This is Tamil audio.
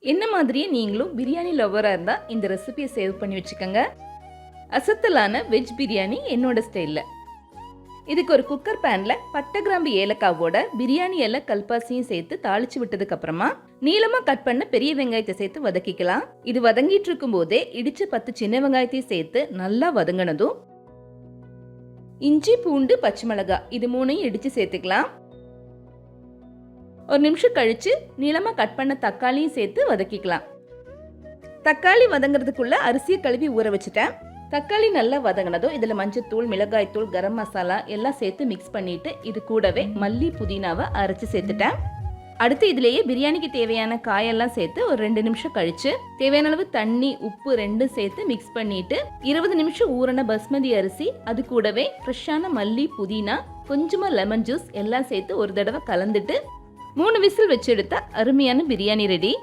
என்ன மாதிரியே நீங்களும் பிரியாணி லவ்வராக இருந்தால் இந்த ரெசிபியை சேவ் பண்ணி வச்சுக்கோங்க. அசத்தலான வெஜ் பிரியாணி என்னோட ஸ்டைலில். இதுக்கு ஒரு குக்கர் பேனில் பட்டை கிராம்பு ஏலக்காவோட பிரியாணி இலை கல்பாசியும் சேர்த்து தாளிச்சு விட்டதுக்கு அப்புறமா நீளமாக கட் பண்ண பெரிய வெங்காயத்தை சேர்த்து வதக்கிக்கலாம். இது வதங்கிட்டு இருக்கும் போதே இடிச்ச 10 சின்ன வெங்காயத்தையும் சேர்த்து நல்லா வதங்கினதும் இஞ்சி பூண்டு பச்சை மிளகாய் இது 3ஐயும் இடிச்சு சேர்த்துக்கலாம். ஒரு நிமிஷம் கழிச்சு நீளமாக கட் பண்ண தக்காளியும் சேர்த்து வதக்கிக்கலாம். தக்காளி வதங்கிறதுக்குள்ள அரிசியை கழுவி ஊற வச்சுட்டேன். தக்காளி நல்லா வதங்கினதும் இதில் மஞ்சத்தூள், மிளகாய்த்தூள், கரம் மசாலா எல்லாம் சேர்த்து மிக்ஸ் பண்ணிட்டு இது கூடவே மல்லி புதினாவை அரைச்சி சேர்த்துட்டேன். அடுத்து இதிலேயே பிரியாணிக்கு தேவையான காயெல்லாம் சேர்த்து ஒரு 2 நிமிஷம் கழிச்சு தேவையான அளவு தண்ணி, உப்பு ரெண்டும் சேர்த்து மிக்ஸ் பண்ணிட்டு 20 நிமிஷம் ஊறின பஸ்மதி அரிசி, அது கூடவே ஃப்ரெஷ்ஷான மல்லி, புதினா, கொஞ்சமா லெமன் ஜூஸ் எல்லாம் சேர்த்து ஒரு தடவை கலந்துட்டு 3 விசில் வச்சு எடுத்தா அருமையான பிரியாணி ரெடி.